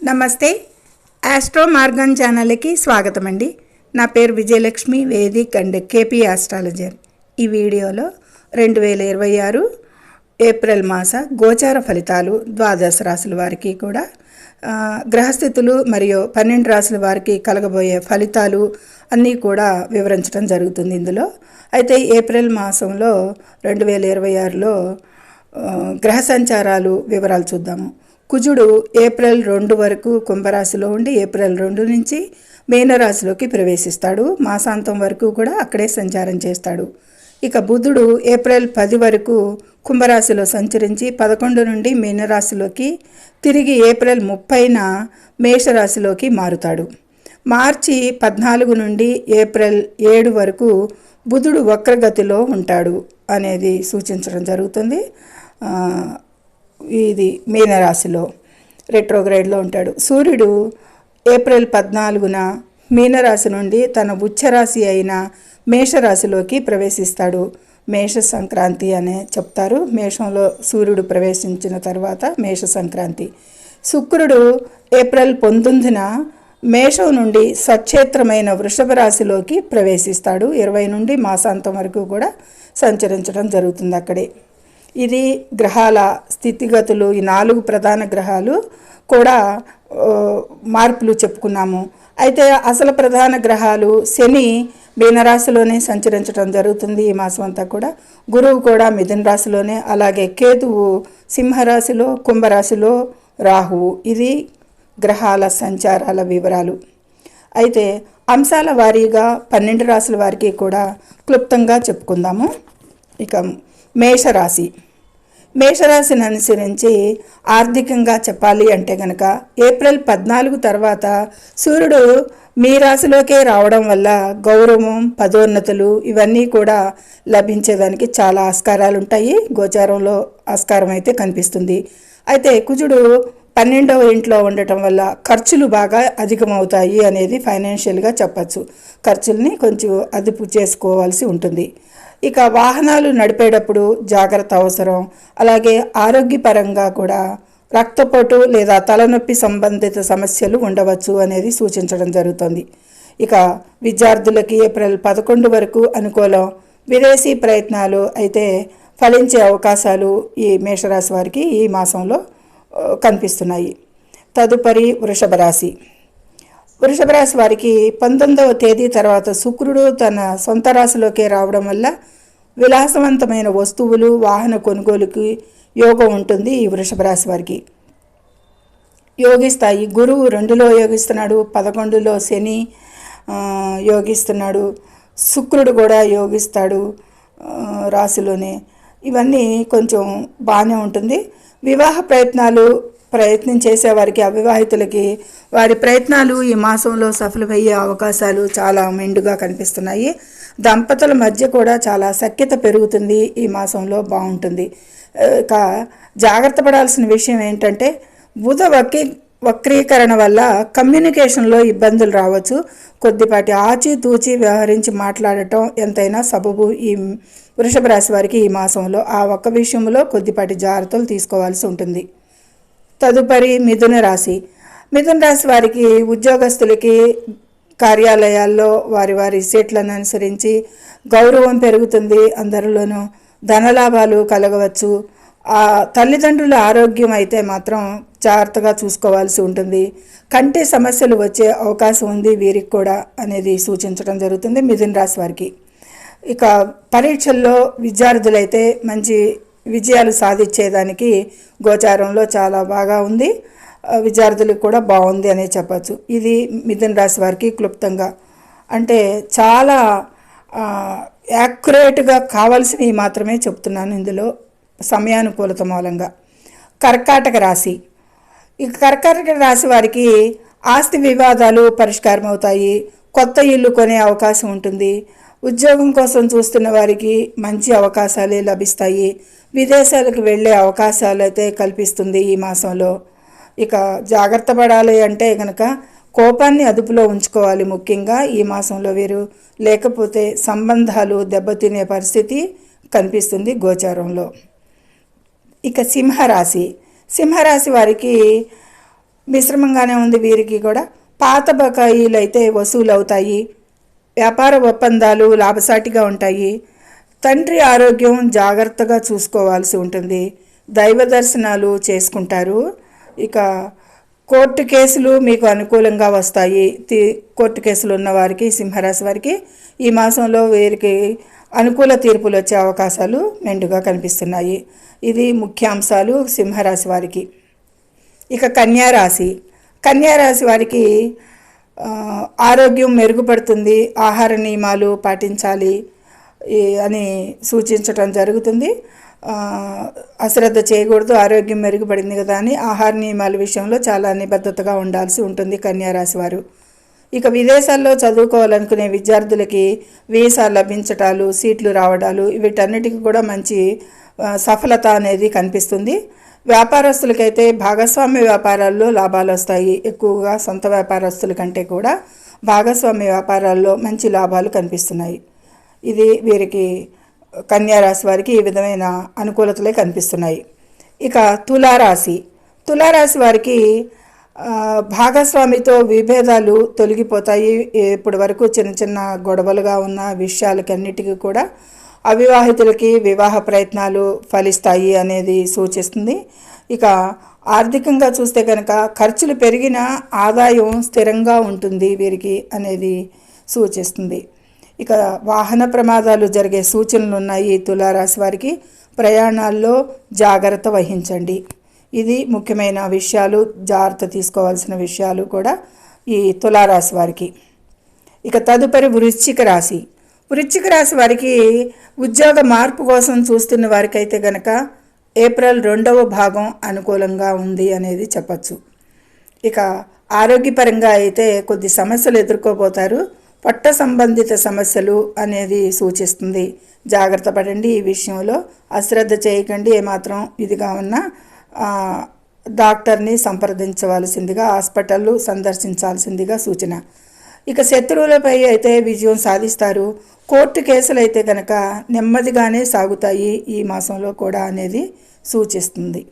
నమస్తే. ఆస్ట్రో మార్గం ఛానల్కి స్వాగతం అండి. నా పేరు Vijayalakshmi, Vedic and KP astrologer. ఈ వీడియోలో 2026 ఏప్రిల్ మాస గోచార ఫలితాలు, ద్వాదశ రాశుల వారికి కూడా గ్రహస్థితులు మరియు 12 రాశుల వారికి కలగబోయే ఫలితాలు అన్నీ కూడా వివరించడం జరుగుతుంది ఇందులో. అయితే ఏప్రిల్ మాసంలో 2026లో గ్రహ సంచారాలు వివరాలు చూద్దాము. కుజుడు ఏప్రిల్ 2 వరకు కుంభరాశిలో ఉండి ఏప్రిల్ 2 నుంచి మీనరాశిలోకి ప్రవేశిస్తాడు. మాసాంతం వరకు కూడా అక్కడే సంచారం చేస్తాడు. ఇక బుధుడు ఏప్రిల్ 10 వరకు కుంభరాశిలో సంచరించి 11 నుండి మీనరాశిలోకి, తిరిగి ఏప్రిల్ 30న మేషరాశిలోకి మారుతాడు. మార్చి 14 నుండి ఏప్రిల్ 7 వరకు బుధుడు వక్రగతిలో ఉంటాడు అనేది సూచించడం జరుగుతుంది. ఇది మీనరాశిలో రెట్రోగ్రేడ్లో ఉంటాడు. సూర్యుడు ఏప్రిల్ 14న మీనరాశి నుండి తన ఉచ్చరాశి అయిన మేషరాశిలోకి ప్రవేశిస్తాడు. మేష సంక్రాంతి అనే చెప్తారు. మేషంలో సూర్యుడు ప్రవేశించిన తర్వాత మేష సంక్రాంతి. శుక్రుడు ఏప్రిల్ 19న మేషం నుండి స్వక్షేత్రమైన వృషభ రాశిలోకి ప్రవేశిస్తాడు. 20 నుండి మాసాంతం వరకు కూడా సంచరించడం జరుగుతుంది అక్కడే. ఇది గ్రహాల స్థితిగతులు. ఈ 4 ప్రధాన గ్రహాలు కూడా మార్పులు చెప్పుకున్నాము. అయితే అసలు ప్రధాన గ్రహాలు శని మీనరాశిలోనే సంచరించడం జరుగుతుంది ఈ మాసం అంతా కూడా. గురువు కూడా మిథున రాశిలోనే, అలాగే కేతువు సింహరాశిలో, కుంభరాశిలో రాహువు. ఇది గ్రహాల సంచారాల వివరాలు. అయితే అంశాల వారీగా 12 రాశుల వారికి కూడా క్లుప్తంగా చెప్పుకుందాము. ఇక మేషరాశిని అనుసరించి ఆర్థికంగా చెప్పాలి అంటే కనుక ఏప్రిల్ 14 తర్వాత సూర్యుడు మీ రాశిలోకే రావడం వల్ల గౌరవం, పదోన్నతులు ఇవన్నీ కూడా లభించేదానికి చాలా ఆస్కారాలు ఉంటాయి. గోచారంలో ఆస్కారం అయితే కనిపిస్తుంది. అయితే కుజుడు 12వ ఇంట్లో ఉండటం వల్ల ఖర్చులు బాగా అధికమవుతాయి అనేది ఫైనాన్షియల్గా చెప్పచ్చు. ఖర్చుల్ని కొంచెం అదుపు చేసుకోవాల్సి ఉంటుంది. ఇక వాహనాలు నడిపేటప్పుడు జాగ్రత్త అవసరం. అలాగే ఆరోగ్యపరంగా కూడా రక్తపోటు లేదా తలనొప్పి సంబంధిత సమస్యలు ఉండవచ్చు అనేది సూచించడం జరుగుతుంది. ఇక విద్యార్థులకి ఏప్రిల్ 11 వరకు అనుకూలం. విదేశీ ప్రయత్నాలు అయితే ఫలించే అవకాశాలు ఈ మేషరాశి వారికి ఈ మాసంలో కనిపిస్తున్నాయి. తదుపరి వృషభ రాశి వారికి 19వ తేదీ తర్వాత శుక్రుడు తన సొంత రాశిలోకి రావడం వల్ల విలాసవంతమైన వస్తువులు, వాహన కొనుగోలుకి యోగం ఉంటుంది. ఈ వృషభ రాశి వారికి యోగిస్తాయి. గురువు 2లో యోగిస్తున్నాడు, 11లో శని యోగిస్తున్నాడు, శుక్రుడు కూడా యోగిస్తాడు రాశిలోనే. ఇవన్నీ కొంచెం బాగానే ఉంటుంది. వివాహ ప్రయత్నం చేసేవారికి, అవివాహితులకి వారి ప్రయత్నాలు ఈ మాసంలో సఫలమయ్యే అవకాశాలు చాలా మెండుగా కనిపిస్తున్నాయి. దంపతుల మధ్య కూడా చాలా సఖ్యత పెరుగుతుంది. ఈ మాసంలో బాగుంటుంది. ఇక జాగ్రత్త పడాల్సిన విషయం ఏంటంటే బుధ వక్రీకరణ వల్ల కమ్యూనికేషన్లో ఇబ్బందులు రావచ్చు. కొద్దిపాటి ఆచితూచి వ్యవహరించి మాట్లాడటం ఎంతైనా సబబు ఈ వృషభ రాశి వారికి ఈ మాసంలో. ఆ ఒక్క విషయంలో కొద్దిపాటి జాగ్రత్తలు తీసుకోవాల్సి ఉంటుంది. తదుపరి మిథున రాశి వారికి ఉద్యోగస్తులకి కార్యాలయాల్లో వారి సీట్లను అనుసరించి గౌరవం పెరుగుతుంది. అందరిలోనూ ధనలాభాలు కలగవచ్చు. ఆ తల్లిదండ్రుల ఆరోగ్యం అయితే మాత్రం జాగ్రత్తగా చూసుకోవాల్సి ఉంటుంది. కంటి సమస్యలు వచ్చే అవకాశం ఉంది వీరికి కూడా అనేది సూచించడం జరుగుతుంది మిథున రాశి వారికి. ఇక పరీక్షల్లో విద్యార్థులైతే మంచి విజయాలు సాధించేదానికి గోచారంలో చాలా బాగా ఉంది. విద్యార్థులకు కూడా బాగుంది అనే చెప్పచ్చు. ఇది మిథున రాశి వారికి క్లుప్తంగా. అంటే చాలా యాక్యురేట్గా కావాల్సినవి మాత్రమే చెప్తున్నాను ఇందులో సమయానుకూలత మూలంగా. కర్కాటక రాశి వారికి ఆస్తి వివాదాలు పరిష్కారం అవుతాయి. కొత్త ఇల్లు కొనే అవకాశం ఉంటుంది. ఉద్యోగం కోసం చూస్తున్న వారికి మంచి అవకాశాలే లభిస్తాయి. విదేశాలకు వెళ్ళే అవకాశాలు అయితే కల్పిస్తుంది ఈ మాసంలో. ఇక జాగ్రత్త పడాలి అంటే కనుక కోపాన్ని అదుపులో ఉంచుకోవాలి ముఖ్యంగా ఈ మాసంలో వీరు. లేకపోతే సంబంధాలు దెబ్బతినే పరిస్థితి కనిపిస్తుంది గోచారంలో. ఇక సింహరాశి వారికి మిశ్రమంగానే ఉంది వీరికి కూడా. పాత బకాయిలు అయితే వసూలు అవుతాయి. వ్యాపార ఒప్పందాలు లాభసాటిగా ఉంటాయి. తండ్రి ఆరోగ్యం జాగ్రత్తగా చూసుకోవాల్సి ఉంటుంది. దైవ దర్శనాలు చేసుకుంటారు. ఇక కోర్టు కేసులు మీకు అనుకూలంగా వస్తాయి. కోర్టు కేసులు ఉన్నవారికి, సింహరాశి వారికి ఈ మాసంలో వీరికి అనుకూల తీర్పులు వచ్చే అవకాశాలు మెండుగా కనిపిస్తున్నాయి. ఇది ముఖ్యాంశాలు సింహరాశి వారికి. ఇక కన్యారాశి. కన్యారాశి వారికి ఆరోగ్యం మెరుగుపడుతుంది. ఆహార నియమాలు పాటించాలి అని సూచించటం జరుగుతుంది. అశ్రద్ధ చేయకూడదు, ఆరోగ్యం మెరుగుపడింది కదా అని ఆహార నియమాల విషయంలో చాలా నిబద్ధతగా ఉండాల్సి ఉంటుంది కన్యారాశి వారు. ఇక విదేశాల్లో చదువుకోవాలనుకునే విద్యార్థులకి వీసా లభించటాలు, సీట్లు రావడాలు వీటన్నిటికీ కూడా మంచి సఫలత అనేది కనిపిస్తుంది. వ్యాపారస్తులకైతే భాగస్వామ్య వ్యాపారాల్లో లాభాలు వస్తాయి. ఎక్కువగా సొంత వ్యాపారస్తుల కంటే కూడా భాగస్వామ్య వ్యాపారాల్లో మంచి లాభాలు కనిపిస్తున్నాయి. ఇది వీరికి కన్యారాశి వారికి ఈ విధమైన అనుకూలతలే కనిపిస్తున్నాయి. ఇక తులారాశి. తులారాశి వారికి భాగస్వామితో విభేదాలు తొలగిపోతాయి. ఇప్పటి వరకు చిన్న చిన్న గొడవలుగా ఉన్న విషయాలకన్నిటికీ కూడా అవివాహితులకి వివాహ ప్రయత్నాలు ఫలిస్తాయి అనేది సూచిస్తుంది. ఇక ఆర్థికంగా చూస్తే కనుక ఖర్చులు పెరిగిన ఆదాయం స్థిరంగా ఉంటుంది వీరికి అనేది సూచిస్తుంది. ఇక వాహన ప్రమాదాలు జరిగే సూచనలు ఉన్నాయి. తులారాశి వారికి ప్రయాణాల్లో జాగ్రత్త వహించండి. ఇది ముఖ్యమైన విషయాలు, జాగ్రత్త తీసుకోవాల్సిన విషయాలు కూడా ఈ తులారాశి వారికి. ఇక తదుపరి వృశ్చిక రాశి. వృశ్చిక రాశి వారికి ఉద్యోగ మార్పు కోసం చూస్తున్న వారికైతే గనక ఏప్రిల్ 2వ భాగం అనుకూలంగా ఉంది అనేది చెప్పచ్చు. ఇక ఆరోగ్యపరంగా అయితే కొద్ది సమస్యలు ఎదుర్కోబోతారు. పొట్ట సంబంధిత సమస్యలు అనేది సూచిస్తుంది. జాగ్రత్త పడండి ఈ విషయంలో. అశ్రద్ధ చేయకండి. ఏమాత్రం ఇదిగా ఉన్నా డాక్టర్ని సంప్రదించవలసిందిగా, హాస్పిటల్ సందర్శించాల్సిందిగా సూచన. ఇక శత్రువులపై అయితే విజయం సాధిస్తారు. కోర్టు కేసులు అయితే కనుక నెమ్మదిగానే సాగుతాయి ఈ మాసంలో కూడా అనేది సూచిస్తుంది.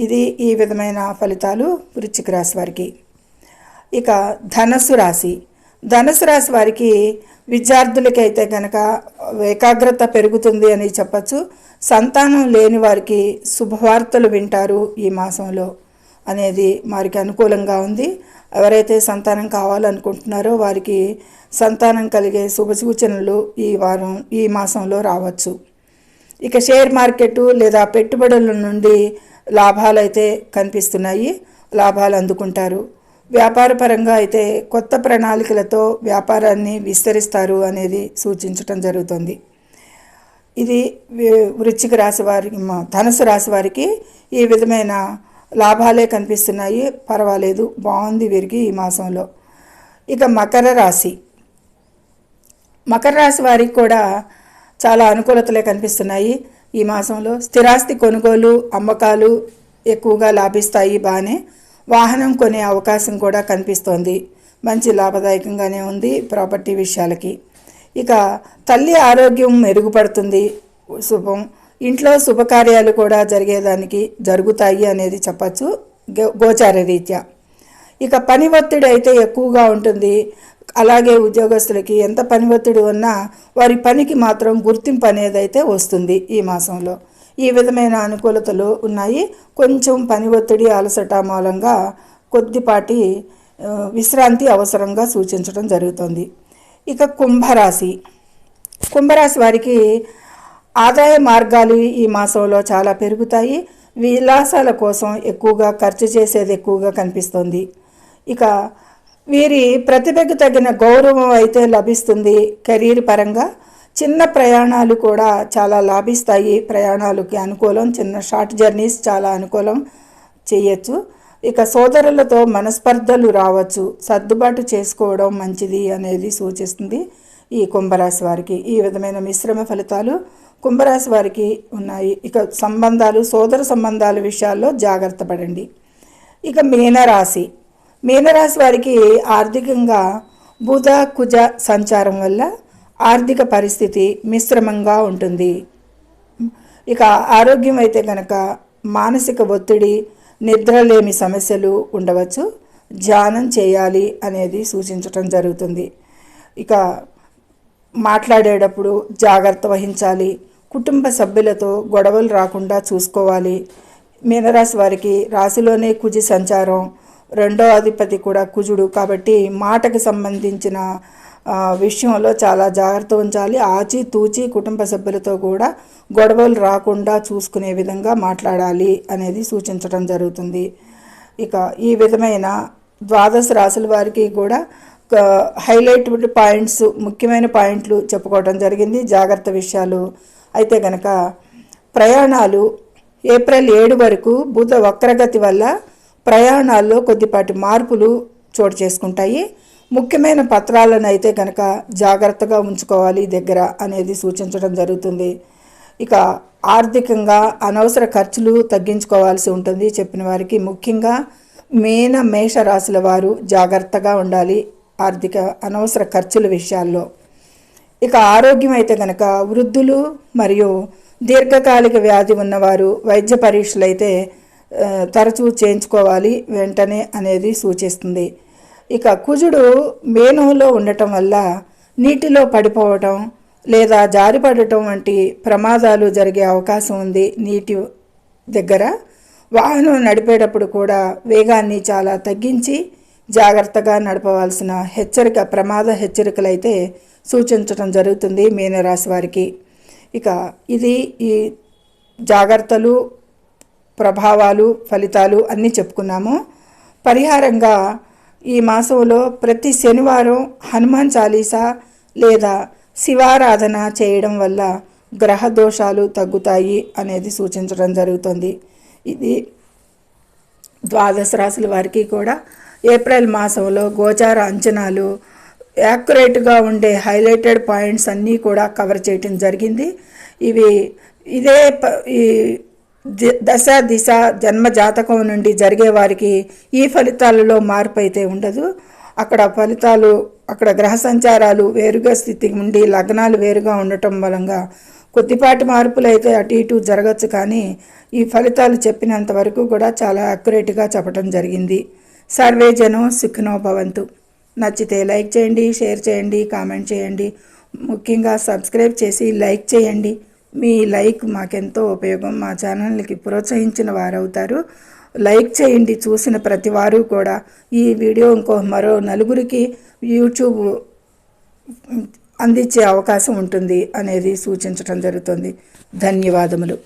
ఇది ఈ విధమైన ఫలితాలు వృశ్చిక రాశి వారికి. ఇక ధనస్సు రాశి. ధనుసు రాశి వారికి విద్యార్థులకైతే కనుక ఏకాగ్రత పెరుగుతుంది అని చెప్పచ్చు. సంతానం లేని వారికి శుభవార్తలు వింటారు ఈ మాసంలో అనేది వారికి అనుకూలంగా ఉంది. ఎవరైతే సంతానం కావాలనుకుంటున్నారో వారికి సంతానం కలిగే శుభ సూచనలు ఈ మాసంలో రావచ్చు. ఇక షేర్ మార్కెట్ లేదా పెట్టుబడుల నుండి లాభాలు అయితే కనిపిస్తున్నాయి. లాభాలు అందుకుంటారు. వ్యాపారపరంగా అయితే కొత్త ప్రణాళికలతో వ్యాపారాన్ని విస్తరిస్తారు అనేది సూచించటం జరుగుతుంది. ఇది వృశ్చిక రాశి వారికి, ధనుసు రాశి వారికి ఈ విధమైన లాభాలే కనిపిస్తున్నాయి. పర్వాలేదు, బాగుంది వీరికి ఈ మాసంలో. ఇక మకర రాశి. మకర రాశి వారికి కూడా చాలా అనుకూలతలే కనిపిస్తున్నాయి ఈ మాసంలో. స్థిరాస్తి కొనుగోలు, అమ్మకాలు ఎక్కువగా లాభిస్తాయి. బాగానే వాహనం కొనే అవకాశం కూడా కనిపిస్తోంది. మంచి లాభదాయకంగానే ఉంది ప్రాపర్టీ విషయాలకి. ఇక తల్లి ఆరోగ్యం మెరుగుపడుతుంది. శుభం. ఇంట్లో శుభకార్యాలు కూడా జరుగుతాయి అనేది చెప్పచ్చు గోచార రీత్యా. ఇక పని ఒత్తిడి అయితే ఎక్కువగా ఉంటుంది. అలాగే ఉద్యోగస్తులకి ఎంత పని ఒత్తిడి ఉన్నా వారి పనికి మాత్రం గుర్తింపు అనేది అయితే వస్తుంది ఈ మాసంలో. ఈ విధమైన అనుకూలతలు ఉన్నాయి. కొంచెం పని ఒత్తిడి, అలసట మూలంగా కొద్దిపాటి విశ్రాంతి అవసరంగా సూచించడం జరుగుతుంది. ఇక కుంభరాశి. కుంభరాశి వారికి ఆదాయ మార్గాలు ఈ మాసంలో చాలా పెరుగుతాయి. విలాసాల కోసం ఎక్కువగా ఖర్చు చేసేది ఎక్కువగా కనిపిస్తుంది. ఇక వీరి ప్రతిభకు తగిన గౌరవం అయితే లభిస్తుంది. కెరీర్ పరంగా చిన్న ప్రయాణాలు కూడా చాలా లాభిస్తాయి. ప్రయాణాలకి అనుకూలం. చిన్న షార్ట్ జర్నీస్ చాలా అనుకూలం చేయొచ్చు. ఇక సోదరులతో మనస్పర్ధలు రావచ్చు. సర్దుబాటు చేసుకోవడం మంచిది అనేది సూచిస్తుంది ఈ కుంభరాశి వారికి. ఈ విధమైన మిశ్రమ ఫలితాలు కుంభరాశి వారికి ఉన్నాయి. ఇక సంబంధాలు, సోదర సంబంధాల విషయాల్లో జాగ్రత్త పడండి. ఇక మీనరాశి. మీనరాశి వారికి ఆర్థికంగా బుధ కుజ సంచారం వల్ల ఆర్థిక పరిస్థితి మిశ్రమంగా ఉంటుంది. ఇక ఆరోగ్యం అయితే కనుక మానసిక ఒత్తిడి, నిద్రలేమి సమస్యలు ఉండవచ్చు. ధ్యానం చేయాలి అనేది సూచించటం జరుగుతుంది. ఇక మాట్లాడేటప్పుడు జాగ్రత్త వహించాలి. కుటుంబ సభ్యులతో గొడవలు రాకుండా చూసుకోవాలి. మీనరాశి వారికి రాశిలోనే కుజి సంచారం, రెండో అధిపతి కూడా కుజుడు కాబట్టి మాటకు సంబంధించిన విషయంలో చాలా జాగ్రత్త ఉంచాలి. ఆచి తూచి కుటుంబ సభ్యులతో కూడా గొడవలు రాకుండా చూసుకునే విధంగా మాట్లాడాలి అనేది సూచించడం జరుగుతుంది. ఇక ఈ విధమైన ద్వాదశ రాశుల వారికి కూడా హైలైట్ పాయింట్స్, ముఖ్యమైన పాయింట్లు చెప్పుకోవడం జరిగింది, జాగ్రత్త విషయాలు. అయితే కనుక ప్రయాణాలు ఏప్రిల్ 7 వరకు బుధ వక్రగతి వల్ల ప్రయాణాల్లో కొద్దిపాటి మార్పులు చోటు చేసుకుంటాయి. ముఖ్యమైన పత్రాలను అయితే కనుక జాగ్రత్తగా ఉంచుకోవాలి దగ్గర అనేది సూచించడం జరుగుతుంది. ఇక ఆర్థికంగా అనవసర ఖర్చులు తగ్గించుకోవాల్సి ఉంటుంది చెప్పిన వారికి. ముఖ్యంగా మేష రాశుల వారు జాగ్రత్తగా ఉండాలి ఆర్థిక అనవసర ఖర్చుల విషయాల్లో. ఇక ఆరోగ్యం అయితే కనుక వృద్ధులు మరియు దీర్ఘకాలిక వ్యాధి ఉన్నవారు వైద్య పరీక్షలు అయితే తరచూ చేయించుకోవాలి వెంటనే అనేది సూచిస్తుంది. ఇక కుజుడు మేనంలో ఉండటం వల్ల నీటిలో పడిపోవటం లేదా జారిపడటం వంటి ప్రమాదాలు జరిగే అవకాశం ఉంది. నీటి దగ్గర వాహనం నడిపేటప్పుడు కూడా వేగాన్ని చాలా తగ్గించి జాగ్రత్తగా నడపవలసిన ప్రమాద హెచ్చరికలు అయితే సూచించడం జరుగుతుంది మీనరాశి వారికి. ఇక ఇది ఈ జాగ్రత్తలు, ప్రభావాలు, ఫలితాలు అన్నీ చెప్పుకున్నాము. పరిహారంగా ఈ మాసంలో ప్రతి శనివారం హనుమాన్ చాలీసా లేదా శివారాధన చేయడం వల్ల గ్రహ దోషాలు తగ్గుతాయి అనేది సూచించడం జరుగుతుంది. ఇది ద్వాదశ రాశుల వారికి కూడా ఏప్రిల్ మాసంలో గోచార అంచనాలు యాక్యురేట్గా ఉండే హైలైటెడ్ పాయింట్స్ అన్నీ కూడా కవర్ చేయటం జరిగింది. ఇదే ఈ దశ దిశ జన్మ జాతకం నుండి జరిగే వారికి ఈ ఫలితాలలో మార్పు అయితే ఉండదు. అక్కడ గ్రహ సంచారాలు వేరుగా స్థితి ఉండి లగ్నాలు వేరుగా ఉండటం వలన కొద్దిపాటి మార్పులు అయితే అటు ఇటు జరగచ్చు, కానీ ఈ ఫలితాలు చెప్పినంత వరకు కూడా చాలా యాక్యురేట్గా చెప్పడం జరిగింది. సర్వే జనం సుఖినో భవంతు. నచ్చితే లైక్ చేయండి, షేర్ చేయండి, కామెంట్ చేయండి. ముఖ్యంగా సబ్స్క్రైబ్ చేసి లైక్ చేయండి. మీ లైక్ మాకెంతో ఉపయోగం, మా ఛానల్కి ప్రోత్సహించిన వారవుతారు. లైక్ చేయండి. చూసిన ప్రతి వారు కూడా ఈ వీడియో మరో నలుగురికి యూట్యూబ్ అందించే అవకాశం ఉంటుంది అనేది సూచించడం జరుగుతుంది. ధన్యవాదములు.